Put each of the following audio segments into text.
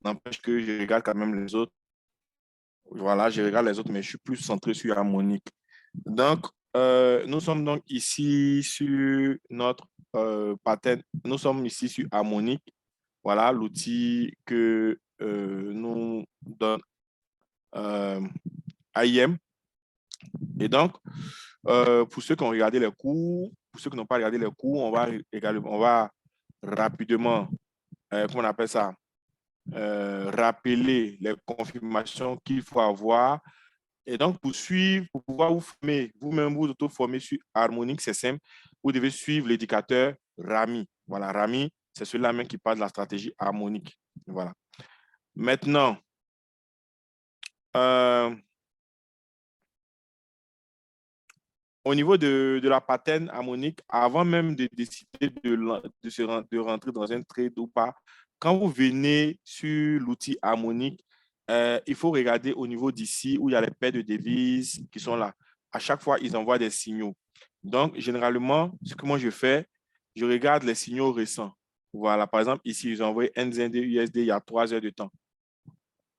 N'empêche que je regarde quand même les autres. Voilà, je regarde les autres, mais je suis plus centré sur harmonique. Donc, nous sommes donc ici sur notre pattern. Nous sommes ici sur harmonique. Voilà l'outil que nous donne AIM. Et donc, pour ceux qui ont regardé les cours, pour ceux qui n'ont pas regardé les cours, on va rapidement, comment on appelle ça, rappeler les confirmations qu'il faut avoir. Et donc, pour suivre, pour pouvoir vous former, vous-même vous auto-former sur Harmonique, c'est simple. Vous devez suivre l'éducateur Rami. Voilà, Rami, c'est celui-là même qui parle de la stratégie harmonique. Voilà. Maintenant, au niveau de la paterne harmonique, avant même de décider de rentrer dans un trade ou pas, quand vous venez sur l'outil harmonique, il faut regarder au niveau d'ici où il y a les paires de devises qui sont là. À chaque fois, ils envoient des signaux. Donc, généralement, ce que moi je fais, je regarde les signaux récents. Voilà, par exemple, ici, ils ont envoyé NZD, USD il y a 3 heures de temps.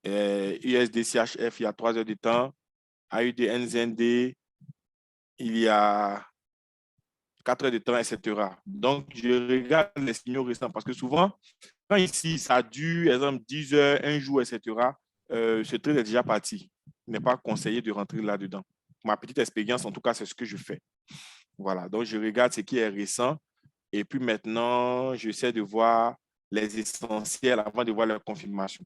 USD, CHF, il y a 3 heures de temps. AUD, NZD, il y a 4 heures de temps, etc. Donc, je regarde les signaux récents parce que souvent, quand ici, ça dure, exemple, 10 heures, un jour, etc., ce trade est déjà parti. Il n'est pas conseillé de rentrer là-dedans. Ma petite expérience, en tout cas, c'est ce que je fais. Voilà, donc je regarde ce qui est récent et puis maintenant, j'essaie de voir les essentiels avant de voir la confirmation.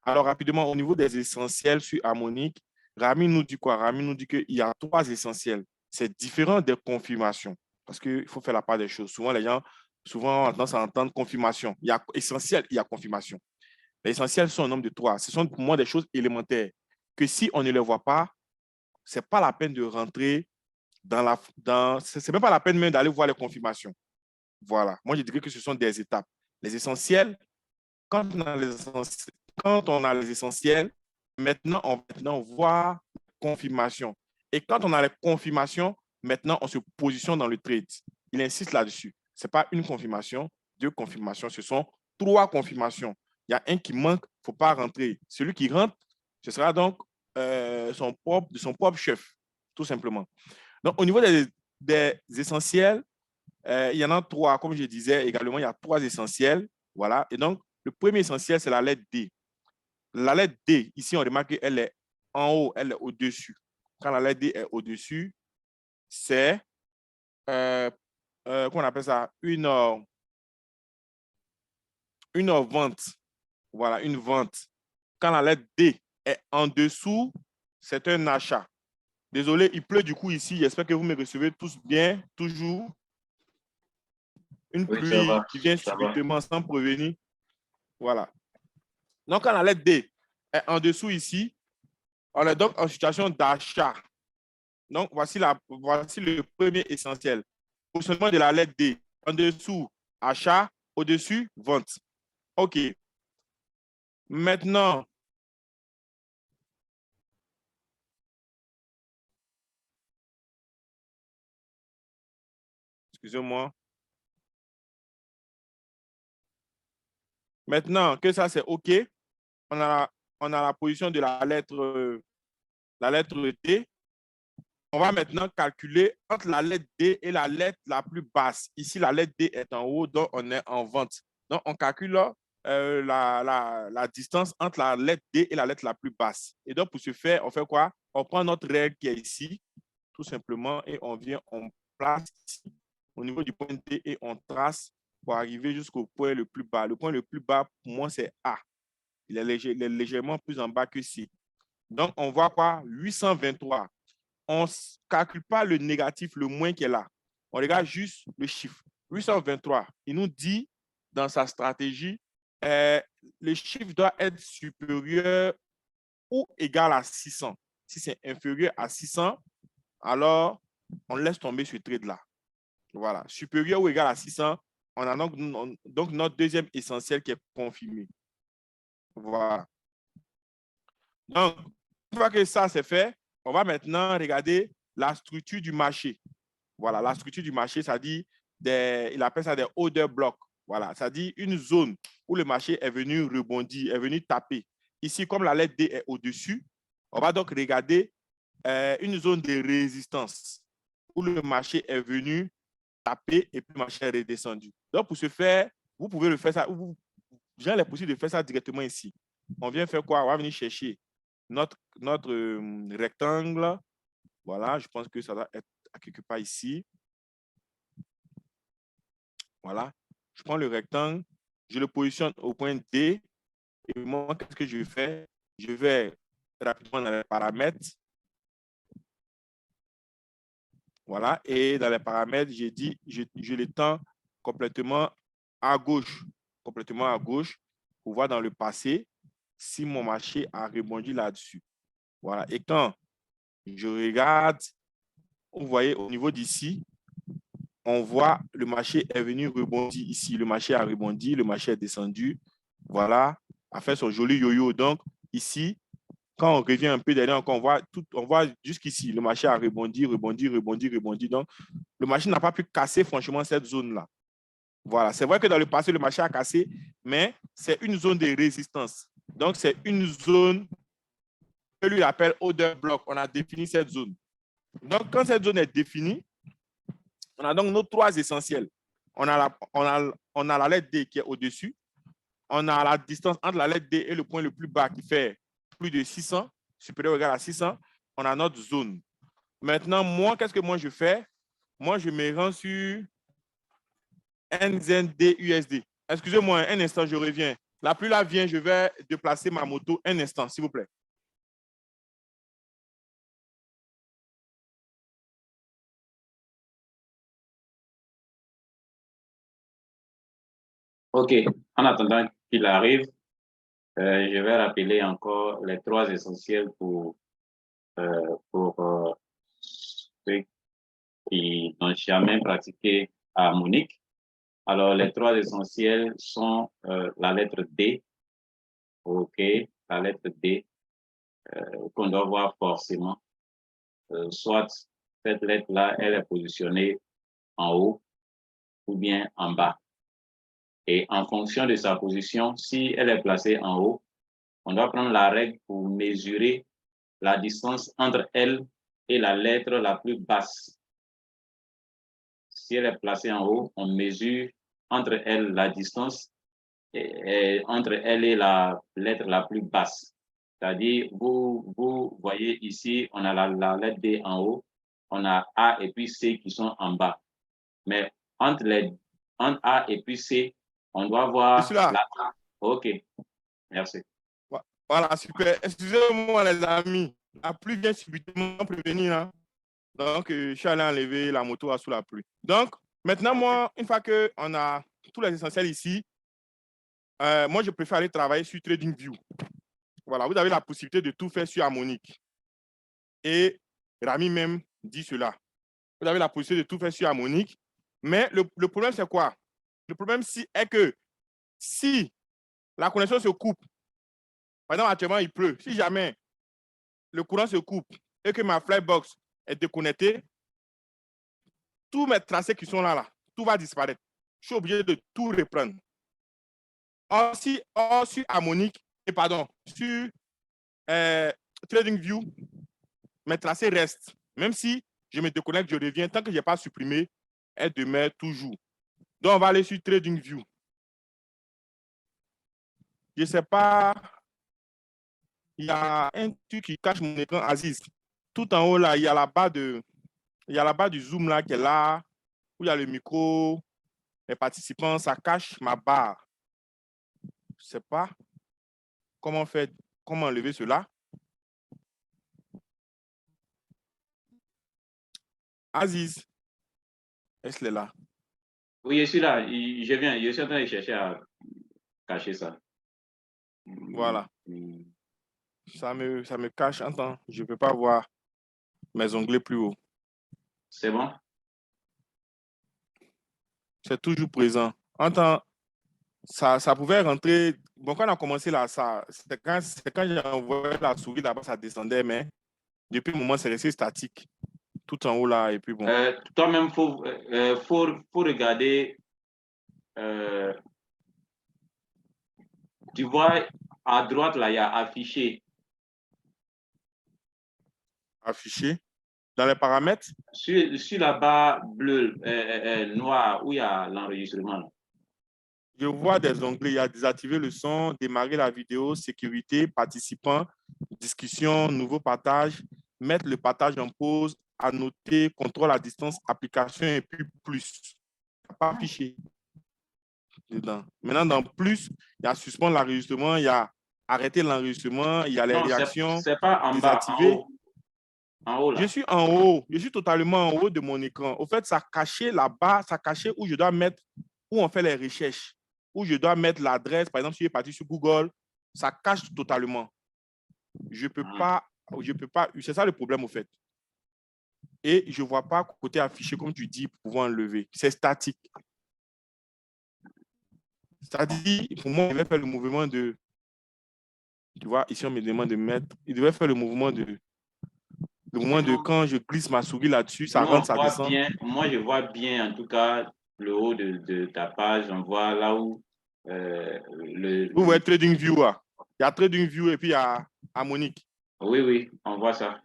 Alors, rapidement, au niveau des essentiels sur Harmonique, Rami nous dit quoi? Rami nous dit qu'il y a 3 essentiels. C'est différent des confirmations parce qu'il faut faire la part des choses. Souvent, les gens, souvent, on tendance à entendre confirmation. Il y a essentiel, il y a confirmation. Les essentiels sont un nombre de 3. Ce sont pour moi des choses élémentaires que si on ne les voit pas, ce n'est pas la peine de rentrer c'est même pas la peine même d'aller voir les confirmations. Voilà. Moi, je dirais que ce sont des étapes. Les essentiels, quand on a les essentiels, maintenant, on voit la confirmation. Et quand on a les confirmations, maintenant, on se positionne dans le trade. Il insiste là-dessus. Ce n'est pas une confirmation, 2 confirmations, ce sont 3 confirmations. Il y a un qui manque, il ne faut pas rentrer. Celui qui rentre, ce sera donc de son propre chef, tout simplement. Donc, au niveau des essentiels, il y en a 3, comme je disais également, il y a 3 essentiels. Voilà. Et donc, le premier essentiel, c'est la lettre D. La lettre D, ici, on remarque qu'elle est en haut, elle est au-dessus. Quand la lettre D est au-dessus, c'est, comment on appelle ça, une vente. Voilà, une vente. Quand la lettre D est en dessous, c'est un achat. Désolé, il pleut du coup ici. J'espère que vous me recevez tous bien, toujours. Une Oui, ça pluie va, qui vient ça va. subitement sans prévenir. Voilà. Donc, quand la lettre D est en dessous ici, on est donc en situation d'achat. Donc, voici le premier essentiel. Positionnement de la lettre D. En dessous, achat. Au-dessus, vente. OK. Maintenant, excusez-moi. Maintenant que ça, c'est OK, on a la position de la lettre D. On va maintenant calculer entre la lettre D et la lettre la plus basse. Ici, la lettre D est en haut, donc on est en vente. Donc, on calcule la distance entre la lettre D et la lettre la plus basse. Et donc, pour ce faire, on fait quoi? On prend notre règle qui est ici, tout simplement, et on place ici, au niveau du point D, et on trace pour arriver jusqu'au point le plus bas. Le point le plus bas, pour moi, c'est A. Il est légèrement plus en bas que C. Donc, on voit quoi? 823. On ne calcule pas le négatif, le moins qui est là. On regarde juste le chiffre. 823, il nous dit dans sa stratégie, le chiffre doit être supérieur ou égal à 600. Si c'est inférieur à 600, alors on laisse tomber ce trade-là. Voilà, supérieur ou égal à 600, on a donc notre deuxième essentiel qui est confirmé. Voilà. Donc, une fois que ça c'est fait, on va maintenant regarder la structure du marché. Voilà, la structure du marché, ça dit, il appelle ça des order blocks. Voilà, ça dit une zone où le marché est venu rebondir, est venu taper. Ici, comme la lettre D est au-dessus, on va donc regarder une zone de résistance où le marché est venu taper et puis le marché est redescendu. Donc, pour ce faire, vous pouvez le faire ça. J'ai les possibilités de faire ça directement ici. On vient faire quoi? On va venir chercher notre rectangle. Voilà, je pense que ça doit être à quelque part ici. Voilà. Je prends le rectangle, je le positionne au point D. Et moi, qu'est-ce que je fais? Je vais rapidement dans les paramètres. Voilà. Et dans les paramètres, j'ai dit, je l'étends complètement à gauche. Complètement à gauche pour voir dans le passé si mon marché a rebondi là-dessus. Voilà. Et quand je regarde, vous voyez au niveau d'ici, on voit le marché est venu rebondir ici. Le marché a rebondi, le marché est descendu. Voilà, a fait son joli yo-yo. Donc, ici, quand on revient un peu derrière, on voit jusqu'ici, le marché a rebondi, rebondi, rebondi, rebondi. Donc, le marché n'a pas pu casser franchement cette zone-là. Voilà, c'est vrai que dans le passé, le marché a cassé, mais c'est une zone de résistance. Donc, c'est une zone que lui appelle order block. On a défini cette zone. Donc, quand cette zone est définie, on a donc nos trois essentiels. On a la lettre D qui est au-dessus. On a la distance entre la lettre D et le point le plus bas qui fait plus de 600, supérieur ou égal à 600. On a notre zone. Maintenant, moi, qu'est-ce que moi je fais? Moi, je me rends sur NZD-USD. Excusez-moi, un instant, je reviens. La pluie là vient, je vais déplacer ma moto un instant, s'il vous plaît. OK. En attendant qu'il arrive, je vais rappeler encore les trois essentiels pour ceux qui n'ont jamais pratiqué harmonique. Alors, les trois essentiels sont la lettre D, OK, la lettre D, qu'on doit voir forcément. Soit cette lettre-là, elle est positionnée en haut ou bien en bas. Et en fonction de sa position, si elle est placée en haut, on doit prendre la règle pour mesurer la distance entre elle et la lettre la plus basse. Si elle est placée en haut, on mesure entre elle la distance entre elle et la lettre la plus basse. C'est-à-dire, vous voyez ici, on a la lettre D en haut, on a A et puis C qui sont en bas. Mais entre A et puis C, on doit voir la A. OK, merci. Voilà, super. Excusez-moi, les amis. La pluie vient subitement prévenir. Hein? Donc, je suis allé enlever la moto sous la pluie. Donc, maintenant, moi, une fois qu'on a tous les essentiels ici, moi, je préfère aller travailler sur TradingView. Voilà, vous avez la possibilité de tout faire sur Harmonic. Et Rami même dit cela. Vous avez la possibilité de tout faire sur Harmonic. Mais le problème, c'est quoi? Le problème est que si la connexion se coupe, par exemple, actuellement, il pleut. Si jamais le courant se coupe et que ma Flybox est déconnectée, tous mes tracés qui sont là, tout va disparaître. Je suis obligé de tout reprendre. Or, sur Harmonic, et pardon, sur TradingView, mes tracés restent. Même si je me déconnecte, je reviens. Tant que je n'ai pas supprimé, elle demeure toujours. Donc, on va aller sur TradingView. Je ne sais pas, il y a un truc qui cache mon écran, Aziz. Tout en haut, là, il y a la barre du zoom là, qui est là, où il y a le micro, les participants, ça cache ma barre. Je ne sais pas comment enlever cela. Aziz, est-ce qu'elle est là? Oui, je suis là. Je viens. Je suis en train de chercher à cacher ça. Voilà. Ça me cache. Attends, je ne peux pas voir mes onglets plus haut. C'est bon? C'est toujours présent. Attends, ça pouvait rentrer. Bon, quand on a commencé là, c'est quand j'ai envoyé la souris là-bas, ça descendait, mais depuis le moment, c'est resté statique. Tout en haut là, et puis bon. Toi-même, faut regarder tu vois, à droite, là, il y a affiché. Affiché. Dans les paramètres? Sur la barre bleue, noire, où il y a l'enregistrement. Je vois des onglets. Il y a désactiver le son, démarrer la vidéo, sécurité, participants, discussion, nouveau partage, mettre le partage en pause, annoter, contrôle à distance, application et puis plus. Pas affiché dedans. Maintenant, dans plus, il y a suspendre l'enregistrement, il y a arrêter l'enregistrement, il y a les Non, réactions, c'est pas en bas, en désactiver. haut. En haut, Je là. suis en haut, je suis totalement en haut de mon écran. Au fait, ça cachait là-bas, ça cachait où je dois mettre, où on fait les recherches, où je dois mettre l'adresse. Par exemple, si je suis parti sur Google, ça cache totalement. Je peux pas, c'est ça le problème au fait. Et je ne vois pas côté affiché, comme tu dis, pour pouvoir enlever. C'est statique. C'est-à-dire, pour moi, il devait faire le mouvement de, tu vois, ici on me demande de mettre, il devait faire le mouvement de quand je glisse ma souris là-dessus, ça Nous, on rentre, ça voit descend. bien, moi, je vois bien, en tout cas, le haut de ta page. On voit là où Vous voyez TradingView, il y a TradingView et puis il y a Harmonic. Oui, oui, on voit ça.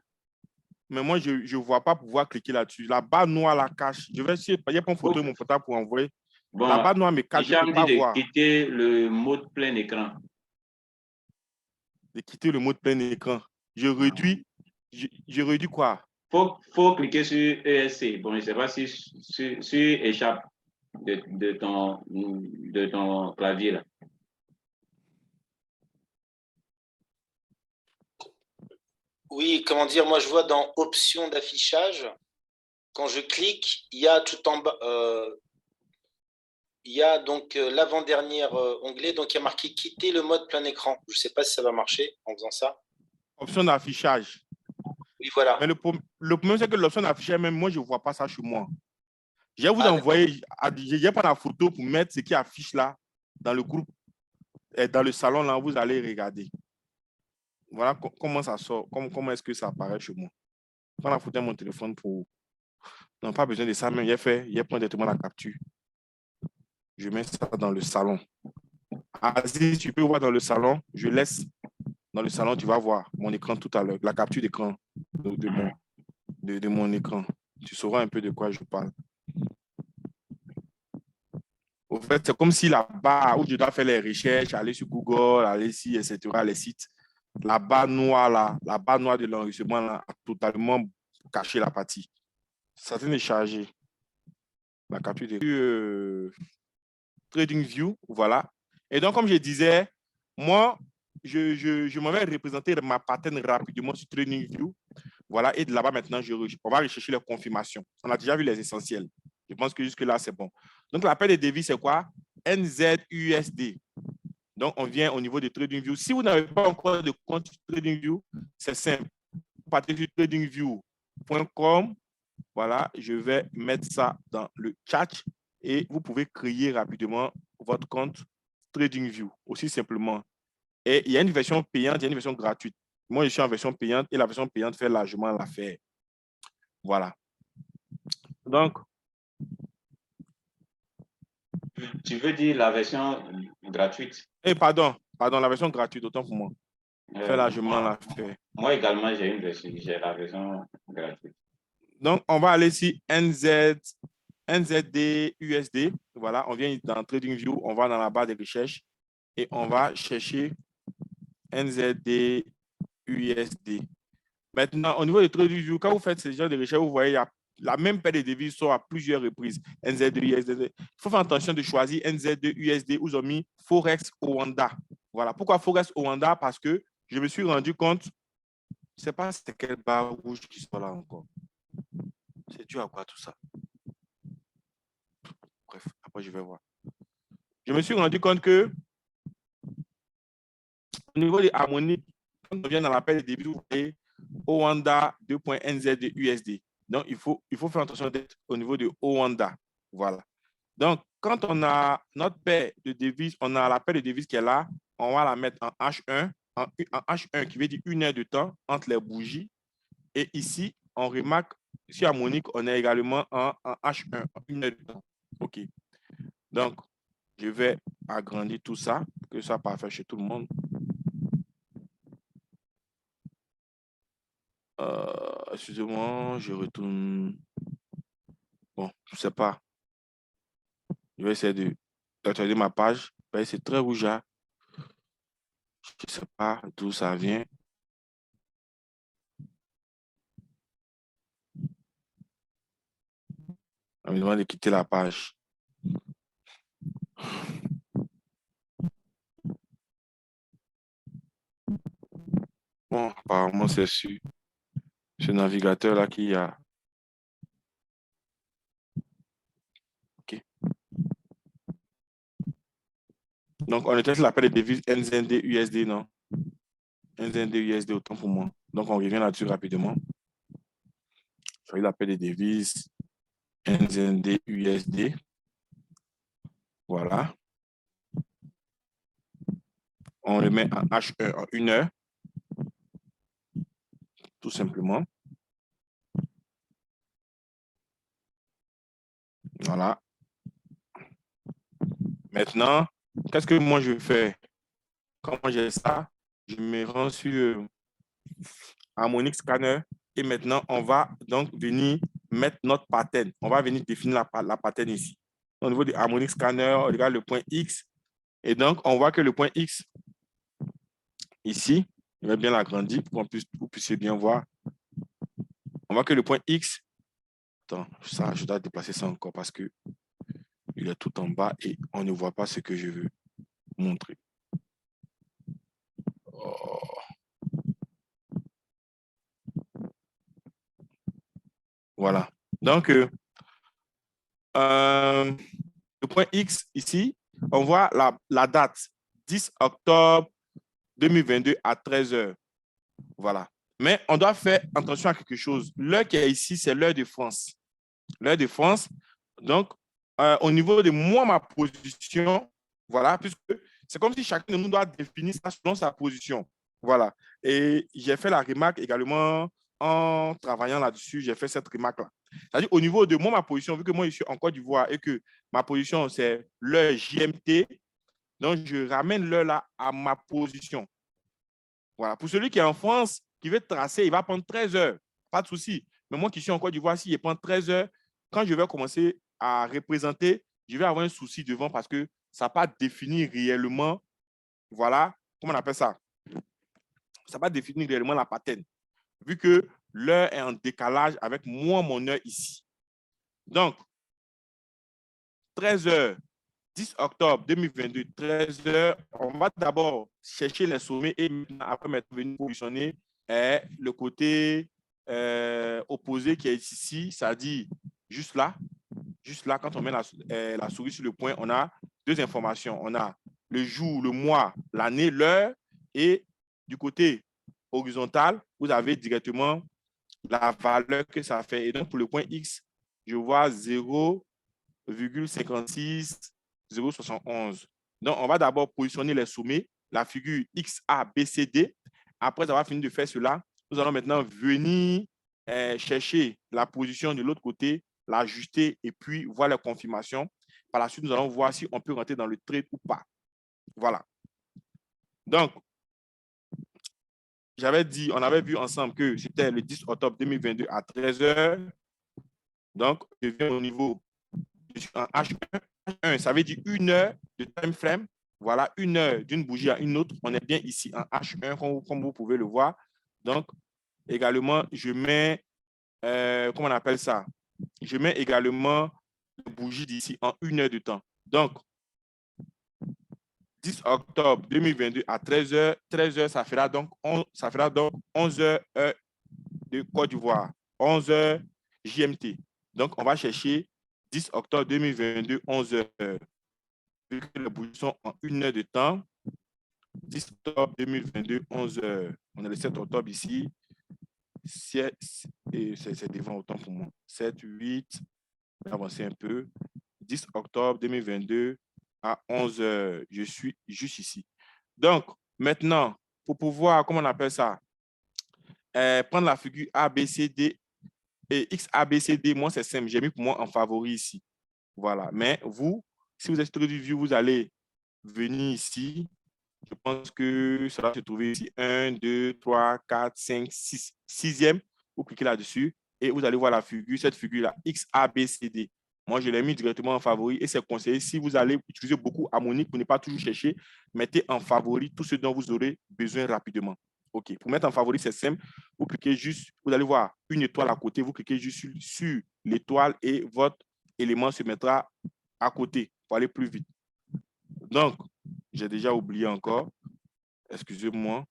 Mais moi, je ne vois pas pouvoir cliquer là-dessus. La barre noire la cache. Je vais essayer, il n'y a pas une photo de mon portable pour envoyer. La Bon, barre noire me cache, je ne peux Hicham dit pas de voir. quitter le mode plein écran. De quitter le mode plein écran. Je réduis quoi? Faut cliquer sur ESC. Bon, je ne sais pas si sur échappe de ton clavier là. Oui, comment dire, moi je vois dans options d'affichage, quand je clique, il y a tout en bas, il y a donc l'avant-dernier onglet, donc il y a marqué quitter le mode plein écran. Je ne sais pas si ça va marcher en faisant ça. Option d'affichage. Oui, voilà. Mais le problème, c'est que l'option d'affichage, même moi, je ne vois pas ça chez moi. Je vais vous Ah, envoyer, je vais prendre la photo pour mettre ce qui affiche là dans le groupe, dans le salon là, vous allez regarder. Voilà comment ça sort, comment est-ce que ça apparaît chez moi. Je prends la photo de mon téléphone pour... Non, pas besoin de ça, même, il prend directement la capture. Je mets ça dans le salon. Aziz, tu peux voir dans le salon, je laisse dans le salon, tu vas voir mon écran tout à l'heure, la capture d'écran de mon écran. Tu sauras un peu de quoi je parle. Au fait, c'est comme si là-bas, où je dois faire les recherches, aller sur Google, aller ici, etc., les sites, la barre noire, là, la barre noire de l'enregistrement là, a totalement caché la partie. Ça vient de charger. La capture de TradingView, voilà. Et donc, comme je disais, moi, je m'en vais représenter ma pattern rapidement sur TradingView. Voilà, et de là-bas, maintenant, on va rechercher les confirmations. On a déjà vu les essentiels. Je pense que jusque-là, c'est bon. Donc, la paire de devis, c'est quoi? NZUSD. Donc, on vient au niveau de TradingView. Si vous n'avez pas encore de compte sur TradingView, c'est simple. Vous partez sur tradingview.com. Voilà, je vais mettre ça dans le chat et vous pouvez créer rapidement votre compte TradingView, aussi simplement. Et il y a une version payante, il y a une version gratuite. Moi, je suis en version payante et la version payante fait largement l'affaire. Voilà. Donc, Tu veux dire la version gratuite? pardon, la version gratuite, autant pour moi. Fait largement l'affaire. Moi également, j'ai la version gratuite. Donc, on va aller ici, NZD, USD. Voilà, on vient dans TradingView, on va dans la barre de recherche et on va chercher NZD, USD. Maintenant, au niveau de TradingView, quand vous faites ce genre de recherche, vous voyez, il y a la même paire de devises sort à plusieurs reprises. NZD, USD. Il faut faire attention de choisir NZD, USD, où ils ont mis Forex Oanda. Voilà. Pourquoi Forex Oanda? Parce que je me suis rendu compte, je ne sais pas c'est quelle barre rouge qui sort là encore. C'est dû à quoi tout ça? Bref, après je vais voir. Je me suis rendu compte que au niveau des harmoniques, quand on vient dans l'appel des débuts, vous voyez Oanda 2.NZ USD. Donc, il faut faire attention d'être au niveau de Oanda. Voilà. Donc, quand on a notre paire de devises, on a la paire de devises qui est là, on va la mettre en H1, en H1 qui veut dire 1 heure de temps entre les bougies. Et ici, on remarque, sur harmonique, on est également en H1, 1 heure de temps. OK. Donc, Je vais agrandir tout ça, que ça soit parfait chez tout le monde. Excusez-moi, je retourne. Bon, je ne sais pas. Je vais essayer d'actualiser ma page. C'est très rougeâtre. Je ne sais pas d'où ça vient. On me demande de quitter la page. Bon, apparemment, c'est sur ce navigateur-là qu'il y a. OK. Donc, on était sur l'appel des devises NZD USD, non? NZD USD, autant pour moi. Donc, on revient là-dessus rapidement. Je vais l'appel des devises NZD USD. Voilà. On le met en H1 en 1 heure. Tout simplement. Voilà. Maintenant, qu'est-ce que moi je fais? Quand j'ai ça, je me rends sur Harmonic Scanner et maintenant, on va donc venir mettre notre pattern. On va venir définir la pattern ici. Au niveau du Harmonic Scanner, on regarde le point X et donc, on voit que le point X, ici, je vais bien l'agrandir pour que vous puissiez bien voir. On voit que le point X, attends, ça, je dois déplacer ça encore parce que il est tout en bas et on ne voit pas ce que je veux montrer. Oh. Voilà. Donc, le point X ici, on voit la date, 10 octobre 2022 à 13 h. Voilà. Mais on doit faire attention à quelque chose. L'heure qui est ici, c'est l'heure de France. L'heure de France. Donc, au niveau de moi, ma position, voilà, puisque c'est comme si chacun de nous doit définir ça selon sa position. Voilà. Et j'ai fait la remarque également en travaillant là-dessus, j'ai fait cette remarque-là. C'est-à-dire, au niveau de moi, ma position, vu que moi, je suis en Côte d'Ivoire et que ma position, c'est l'heure GMT, donc je ramène l'heure là à ma position. Voilà. Pour celui qui est en France, qui veut tracer, il va prendre 13 heures. Pas de souci. Mais moi qui suis en Côte d'Ivoire, s'il prend 13 heures, quand je vais commencer à représenter, je vais avoir un souci devant parce que ça n'a pas défini réellement, voilà, comment on appelle ça? Ça n'a pas défini réellement la pattern, vu que l'heure est en décalage avec moi, mon heure ici. Donc, 13 heures, 10 octobre 2022, 13 heures, on va d'abord chercher les sommets et après venir positionner le côté opposé qui est ici, c'est-à-dire juste là, quand on met la souris sur le point, on a deux informations. On a le jour, le mois, l'année, l'heure et du côté horizontal, vous avez directement la valeur que ça fait. Et donc, pour le point X, je vois 0,56 0,71. Donc, on va d'abord positionner les sommets, la figure XABCD. Après avoir fini de faire cela, nous allons maintenant venir chercher la position de l'autre côté, l'ajuster et puis voir la confirmation. Par la suite, nous allons voir si on peut rentrer dans le trade ou pas. Voilà. Donc, j'avais dit, on avait vu ensemble que c'était le 10 octobre 2022 à 13 h. Donc, je viens au niveau en H1, ça veut dire 1 heure de time frame. Voilà, 1 heure d'une bougie à une autre. On est bien ici en H1, comme vous pouvez le voir. Donc, également, je mets, comment on appelle ça? Je mets également la bougie d'ici en 1 heure de temps. Donc, 10 octobre 2022 à 13 h, 13 h, ça fera donc 11 heures de Côte d'Ivoire, 11 h GMT. Donc, on va chercher 10 octobre 2022, 11 h. Vu que les bougies sont en 1 heure de temps, 10 octobre 2022, 11 h. On est le 7 octobre ici. C'est devant autant pour moi. 7, 8, on va avancer un peu. 10 octobre 2022 à 11 h. Je suis juste ici. Donc, maintenant, pour pouvoir, comment on appelle ça, prendre la figure A, B, C, D et X, A, B, C, D, moi, c'est simple. J'ai mis pour moi en favori ici. Voilà. Mais vous, Si vous êtes sur TradingView, vous allez venir ici. Je pense que ça va se trouver ici. 1, 2, 3, 4, 5, 6. Sixième, vous cliquez là-dessus et vous allez voir la figure, cette figure-là, XABCD. Moi, je l'ai mis directement en favori et c'est conseillé. Si vous allez utiliser beaucoup Harmonic pour ne pas toujours chercher, mettez en favori tout ce dont vous aurez besoin rapidement. OK. Pour mettre en favori, c'est simple. Vous cliquez juste, vous allez voir une étoile à côté. Vous cliquez juste sur l'étoile et votre élément se mettra à côté pour aller plus vite. Donc, j'ai déjà oublié encore. Excusez-moi.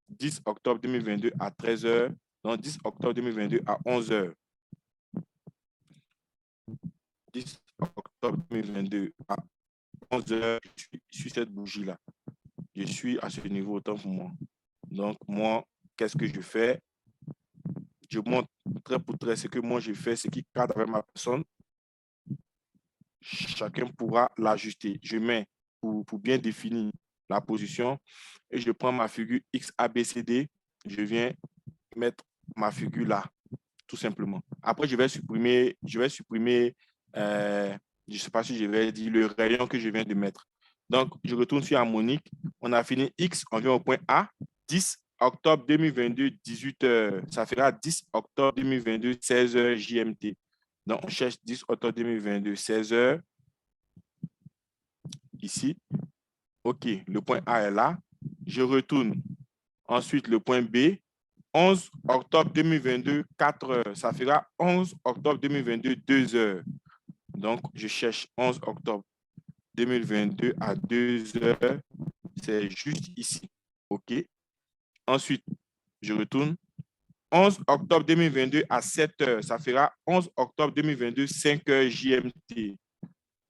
10 octobre 2022 à 13 h. Donc, 10 octobre 2022 à 11 h. 10 octobre 2022 à 11 h, je suis sur cette bougie-là. Je suis à ce niveau, autant pour moi. Donc, moi, qu'est-ce que je fais? Je montre trait pour trait ce que moi je fais, ce qui cadre avec ma personne. Chacun pourra l'ajuster. Je mets pour bien définir la position et je prends ma figure XABCD. Je viens mettre ma figure là, tout simplement. Après, je vais supprimer, je ne sais pas si je vais dire le rayon que je viens de mettre. Donc, je retourne sur Harmonic. On a fini X, on vient au point A. 10 octobre 2022, 18 h. Ça fera 10 octobre 2022, 16 h JMT. Donc, on cherche 10 octobre 2022, 16 h. Ici. OK, le point A est là. Je retourne. Ensuite, le point B. 11 octobre 2022, 4 h. Ça fera 11 octobre 2022, 2 h. Donc, je cherche 11 octobre 2022 à 2 h. C'est juste ici. OK. Ensuite, je retourne. 11 octobre 2022 à 7 h. Ça fera 11 octobre 2022, 5 h JMT.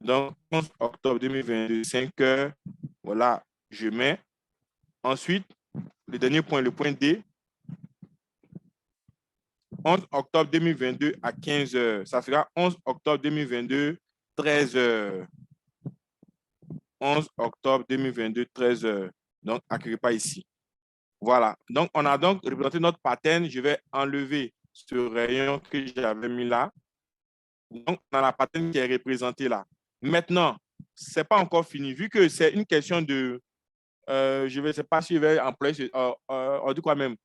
Donc, 11 octobre 2022, 5 h. Voilà, je mets. Ensuite, le dernier point, le point D. 11 octobre 2022 à 15 h. Ça fera 11 octobre 2022, 13 h. 11 octobre 2022, 13 h. Donc, accueillez pas ici. Voilà. Donc, on a donc représenté notre pattern. Je vais enlever ce rayon que j'avais mis là. Donc, on a la pattern qui est représentée là. Maintenant, ce n'est pas encore fini. Vu que c'est une question de, je ne sais pas si je vais employer, on dit quoi même,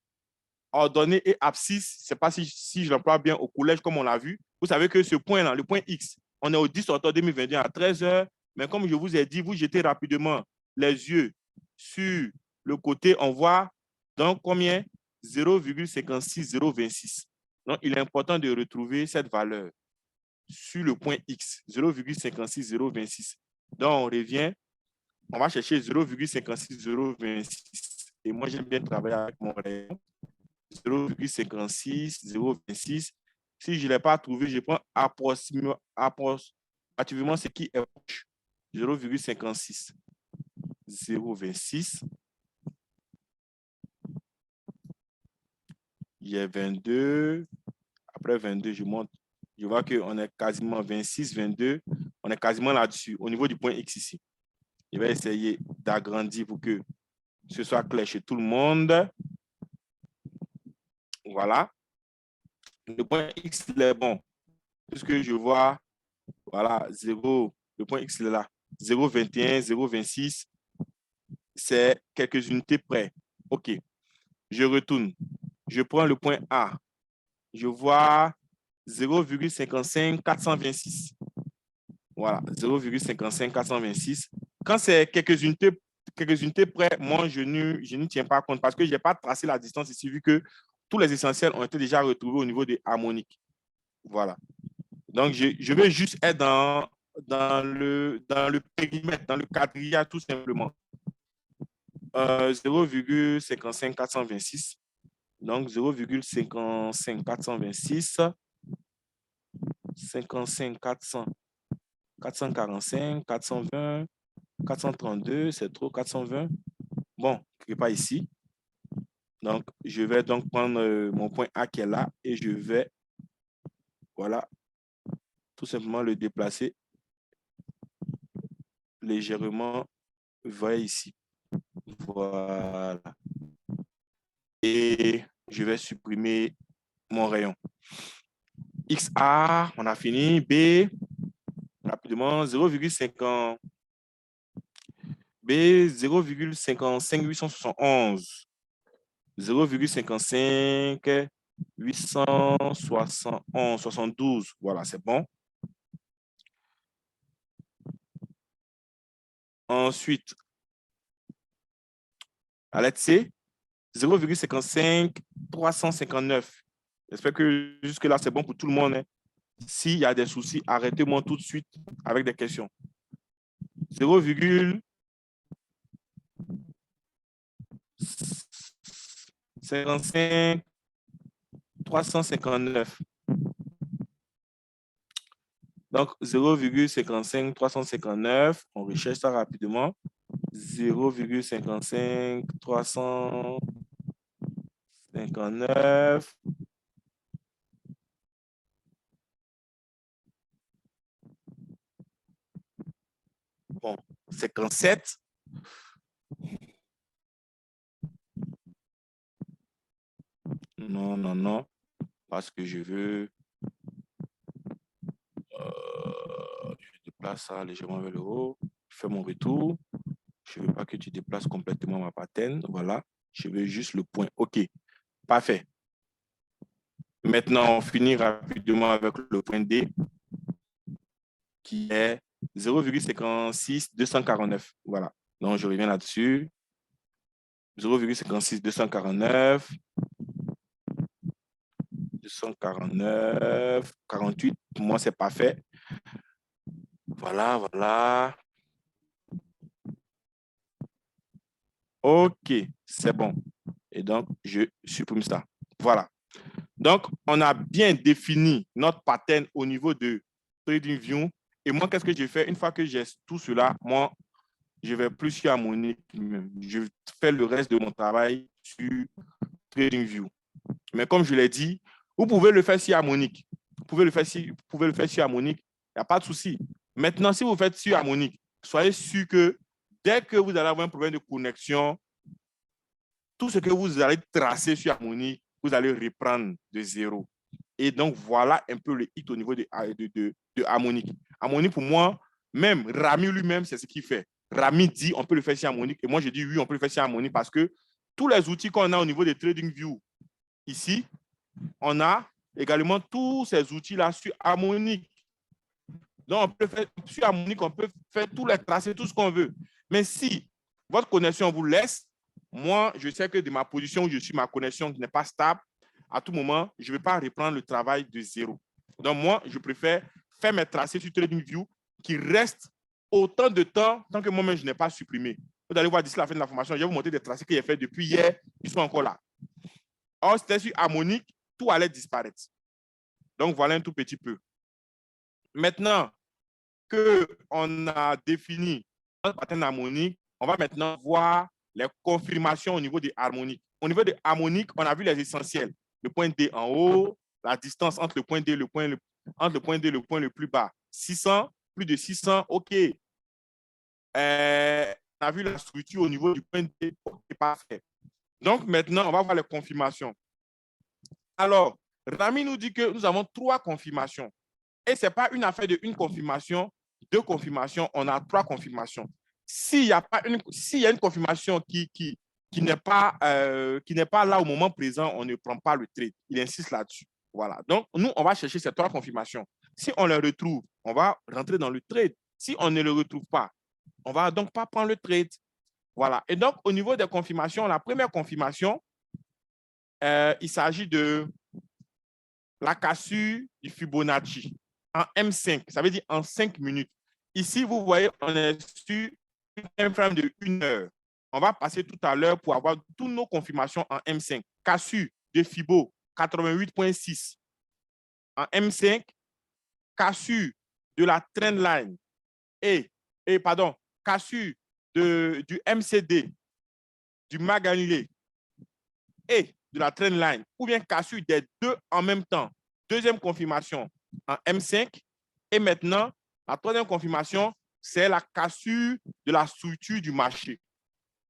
ordonnée et abscisse, je ne sais pas si je l'emploie bien au collège comme on l'a vu. Vous savez que ce point-là, le point X, on est au 10 octobre 2021 à 13 h, mais comme je vous ai dit, vous jetez rapidement les yeux sur le côté, on voit donc combien? 0,56026. Donc, il est important de retrouver cette valeur sur le point X, 0,56026. Donc, on revient, on va chercher 0,56026. Et moi, j'aime bien travailler avec mon rayon. 0,56026. Si je ne l'ai pas trouvé, je prends approximativement ce qui est proche. 0,56. 0,26. Il y a 22. Après 22, je monte. Je vois qu'on est quasiment 26, 22. On est quasiment là-dessus, au niveau du point X ici. Je vais essayer d'agrandir pour que ce soit clair chez tout le monde. Voilà. Le point X il est bon. Puisque je vois, voilà, 0, le point X il est là. 0,21, 0,26. C'est quelques unités près. OK. Je retourne. Je prends le point A. Je vois 0,55426. Voilà, 0,55426. Quand c'est quelques unités près, moi, je n'y tiens pas compte parce que je n'ai pas tracé la distance ici vu que tous les essentiels ont été déjà retrouvés au niveau des harmoniques. Voilà. Donc, je vais juste être dans le périmètre, dans le quadrillage tout simplement. 0,55426. Donc, 0,55426. 55 400. 445, 420, 432, c'est trop, 420. Bon, je ne pas ici. Donc, je vais donc prendre mon point A qui est là et je vais, voilà, tout simplement le déplacer légèrement vers ici. Voilà. Et je vais supprimer mon rayon. XA, on a fini. B, rapidement. rapidement. 0,50 B, 0,55871. 0,55 871 72. Voilà, c'est bon. Ensuite, à lettre C, 0,55 359. J'espère que jusque-là, c'est bon pour tout le monde. Hein. S'il y a des soucis, arrêtez-moi tout de suite avec des questions. 0,55 359. Donc, 0,55 359, on recherche ça rapidement. 0,55 359. Bon, 57. Non, non, non. Parce que je veux... je déplace ça légèrement vers le haut. Je fais mon retour. Je ne veux pas que tu déplaces complètement ma paterne. Voilà. Je veux juste le point. OK. Parfait. Maintenant, on finit rapidement avec le point D, qui est 0,56 249. Voilà. Donc, je reviens là-dessus. 0,56 249. 249. 48. Pour moi, c'est parfait. Voilà, voilà. OK, c'est bon. Et donc, je supprime ça. Voilà. Donc, on a bien défini notre pattern au niveau de TradingView. Et moi, qu'est-ce que je fais? Une fois que j'ai tout cela, moi, je vais plus sur Harmonic. Je fais le reste de mon travail sur TradingView. Mais comme je l'ai dit, vous pouvez le faire sur Harmonic. Vous pouvez le faire sur Harmonic. Il n'y a pas de souci. Maintenant, si vous faites sur Harmonic, soyez sûr que dès que vous allez avoir un problème de connexion, tout ce que vous allez tracer sur Harmonic, vous allez reprendre de zéro. Et donc, voilà un peu le hit au niveau de Harmonic. Harmonic, pour moi, même Rami lui-même, c'est ce qu'il fait. Rami dit on peut le faire sur Harmonic. Et moi, je dis oui, on peut le faire sur Harmonic parce que tous les outils qu'on a au niveau de TradingView ici, on a également tous ces outils-là sur Harmonic. Donc, on peut faire sur Harmonic, on peut faire tous les tracés, tout ce qu'on veut. Mais si votre connexion vous laisse, moi, je sais que de ma position où je suis, ma connexion qui n'est pas stable, à tout moment, je ne vais pas reprendre le travail de zéro. Donc, moi, je préfère faire mes tracés sur TradingView qui restent autant de temps tant que moi-même, je n'ai pas supprimé. Vous allez voir d'ici la fin de la formation, je vais vous montrer des tracés que j'ai fait depuis hier, ils sont encore là. Or, c'était sur Harmonic, tout allait disparaître. Donc, voilà un tout petit peu. Maintenant qu'on a défini notre pattern harmonique, on va maintenant voir les confirmations au niveau des harmoniques. Au niveau des harmoniques, on a vu les essentiels. Le point D en haut, la distance entre le point D et le point le plus bas. 600, plus de 600, OK. On a vu la structure au niveau du point D, OK, parfait. Donc, maintenant, on va voir les confirmations. Alors, Rami nous dit que nous avons 3 confirmations. Et ce n'est pas une affaire de une confirmation, 2 confirmations, on a 3 confirmations. S'il y a une confirmation qui n'est pas là au moment présent, on ne prend pas le trade. Il insiste là-dessus. Voilà. Donc, nous, on va chercher ces 3 confirmations. Si on les retrouve, on va rentrer dans le trade. Si on ne le retrouve pas, on ne va donc pas prendre le trade. Voilà. Et donc, au niveau des confirmations, la première confirmation, il s'agit de la cassure du Fibonacci en M5. Ça veut dire en 5 minutes. Ici, vous voyez, on est sur une time frame de 1 heure. On va passer tout à l'heure pour avoir toutes nos confirmations en M5. Cassure de Fibo 88.6 en M5. Cassure de la trendline cassure du MCD, du MAG annulé et de la trendline, ou bien cassure des deux en même temps. Deuxième confirmation en M5. Et maintenant, la troisième confirmation, c'est la cassure de la structure du marché.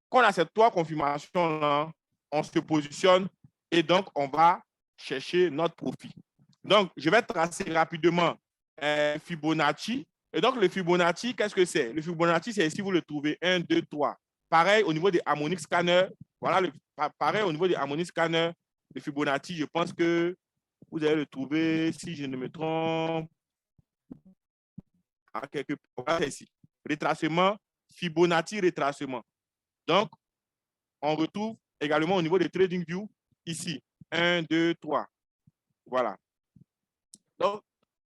Quand on a ces 3 confirmations-là, on se positionne et donc on va chercher notre profit. Donc, je vais tracer rapidement Fibonacci. Et donc, le Fibonacci, qu'est-ce que c'est? Le Fibonacci, c'est ici, vous le trouvez 1, 2, 3. Pareil au niveau des harmonic scanners. Voilà, pareil au niveau des harmonic scanners, le Fibonacci, je pense que vous allez le trouver, si je ne me trompe, à quelque part ici. Retracement, Fibonacci retracement. Donc, on retrouve également au niveau des TradingView, ici, 1, 2, 3. Voilà. Donc,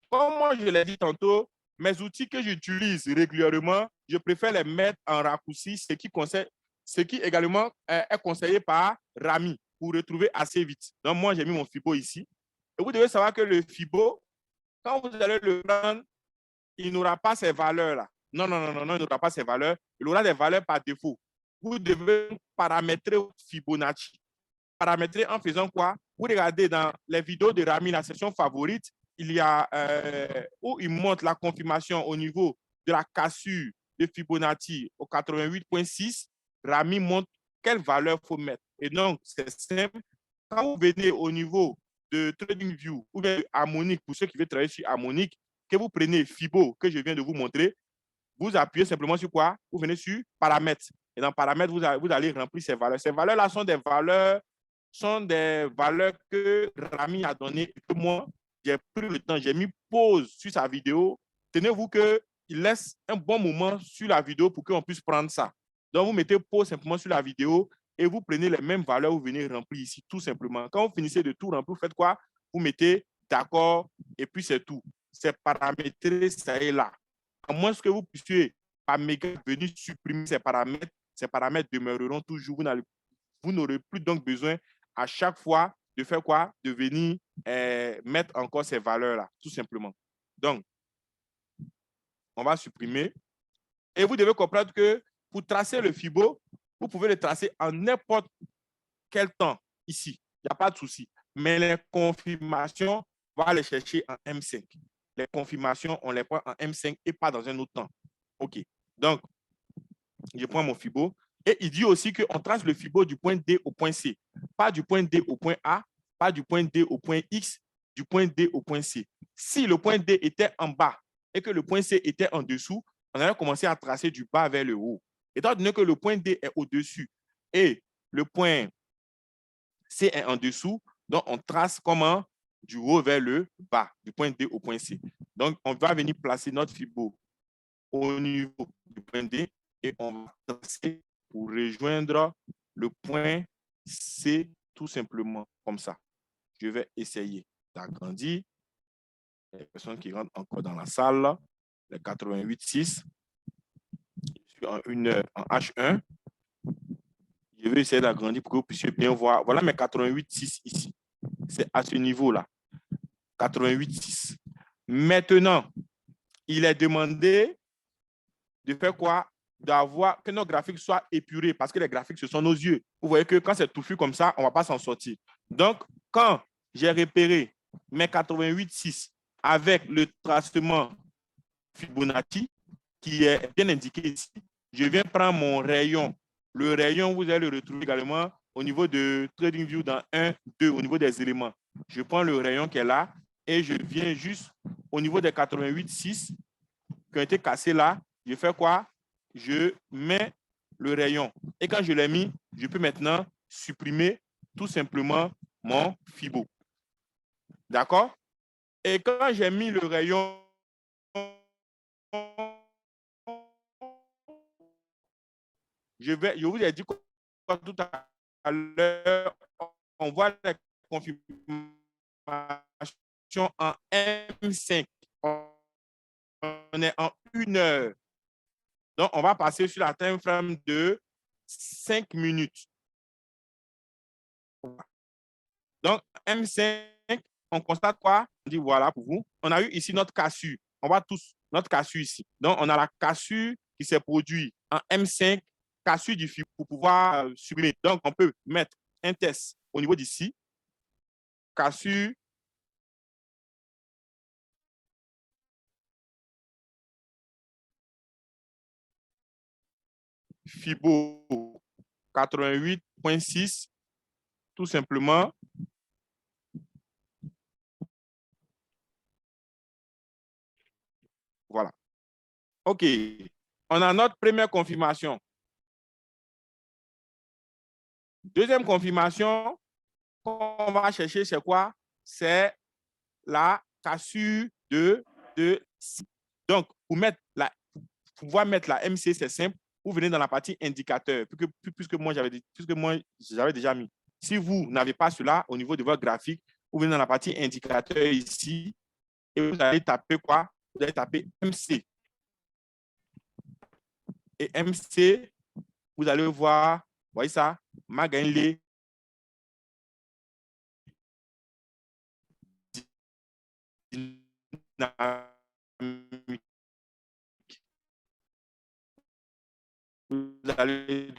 comme moi, je l'ai dit tantôt, mes outils que j'utilise régulièrement, je préfère les mettre en raccourci, ce qui également est conseillé par Rami pour retrouver assez vite. Donc, moi, j'ai mis mon Fibo ici. Et vous devez savoir que le Fibo, quand vous allez le prendre, il n'aura pas ces valeurs-là. Non, non, non, non, non, il n'aura pas ces valeurs. Il aura des valeurs par défaut. Vous devez paramétrer Fibonacci. Paramétrer en faisant quoi? Vous regardez dans les vidéos de Rami, la section favorite, il y a où il montre la confirmation au niveau de la cassure de Fibonacci au 88.6. Rami montre quelle valeur il faut mettre. Et donc, c'est simple. Quand vous venez au niveau de TradingView ou bien Harmonic, pour ceux qui veulent travailler sur Harmonic, que vous prenez Fibo, que je viens de vous montrer, vous appuyez simplement sur quoi? Vous venez sur Paramètres. Et dans Paramètres, vous allez remplir ces valeurs. Ces valeurs-là sont des valeurs que Rami a données et que moi, j'ai pris le temps, j'ai mis pause sur sa vidéo. Tenez-vous qu'il laisse un bon moment sur la vidéo pour qu'on puisse prendre ça. Donc, vous mettez pause simplement sur la vidéo et vous prenez les mêmes valeurs, vous venez remplir ici, tout simplement. Quand vous finissez de tout remplir, vous faites quoi? Vous mettez d'accord et puis c'est tout. C'est paramétré, ça est là. À moins que vous puissiez, par méga, venir supprimer ces paramètres demeureront toujours. Vous n'aurez plus donc besoin à chaque fois de faire quoi? De venir mettre encore ces valeurs-là, tout simplement. Donc, on va supprimer. Et vous devez comprendre que pour tracer le Fibo, vous pouvez le tracer en n'importe quel temps ici. Il n'y a pas de souci. Mais les confirmations, on va les chercher en M5. Les confirmations, on les prend en M5 et pas dans un autre temps. OK. Donc, je prends mon Fibo. Et il dit aussi qu'on trace le Fibo du point D au point C. Pas du point D au point A, pas du point D au point X, du point D au point C. Si le point D était en bas et que le point C était en dessous, on allait commencer à tracer du bas vers le haut. Étant donné que le point D est au-dessus et le point C est en dessous, donc on trace comment? Du haut vers le bas, du point D au point C. Donc, on va venir placer notre Fibo au niveau du point D et on va tracer pour rejoindre le point C tout simplement comme ça. Je vais essayer d'agrandir. Les personnes qui rentrent encore dans la salle, les 88.6, en H1. Je vais essayer d'agrandir pour que vous puissiez bien voir. Voilà mes 88.6 ici. C'est à ce niveau-là. 88.6. Maintenant, il est demandé de faire quoi? D'avoir que nos graphiques soient épurés parce que les graphiques, ce sont nos yeux. Vous voyez que quand c'est touffu comme ça, on ne va pas s'en sortir. Donc, quand j'ai repéré mes 88.6 avec le tracement Fibonacci qui est bien indiqué ici, je viens prendre mon rayon. Le rayon, vous allez le retrouver également au niveau de TradingView dans 1, 2, au niveau des éléments. Je prends le rayon qui est là et je viens juste au niveau des 88.6 qui ont été cassés là. Je fais quoi? Je mets le rayon. Et quand je l'ai mis, je peux maintenant supprimer tout simplement mon Fibo. D'accord? Et quand j'ai mis le rayon, je vous ai dit tout à l'heure, on voit la confirmation en M5. On est en 1 heure. Donc, on va passer sur la time frame de 5 minutes. Donc, M5, on constate quoi? On dit voilà pour vous. On a eu ici notre cassure. On voit tous notre cassure ici. Donc, on a la cassure qui s'est produite en M5, cassure du fil pour pouvoir supprimer. Donc, on peut mettre un test au niveau d'ici. Cassure. Fibo 88.6, tout simplement. Voilà. OK. On a notre première confirmation. Deuxième confirmation qu'on va chercher, c'est quoi? C'est la cassure de C. Donc, pour pouvoir mettre la MC, c'est simple. Vous venez dans la partie indicateur, puisque moi, j'avais déjà mis. Si vous n'avez pas cela au niveau de votre graphique, vous venez dans la partie indicateur ici et vous allez taper quoi? Vous allez taper MC. Et MC, vous allez voir, vous voyez ça, Magainlé. Vous allez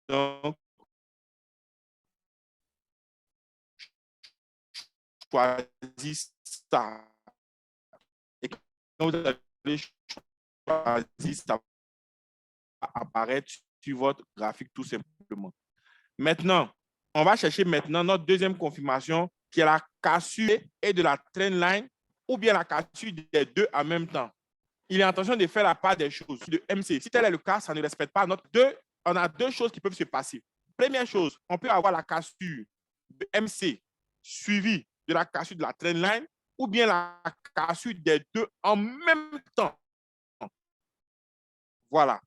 donc choisir ça. Et quand vous allez choisir ça, va apparaître sur votre graphique tout simplement. Maintenant, on va chercher maintenant notre deuxième confirmation qui est la cassure et de la trendline ou bien la cassure des deux en même temps. Il est en train de faire la part des choses de MC. Si tel est le cas, ça ne respecte pas notre deux. On a deux choses qui peuvent se passer. Première chose, on peut avoir la cassure de MC suivie de la cassure de la trendline ou bien la cassure des deux en même temps. Voilà.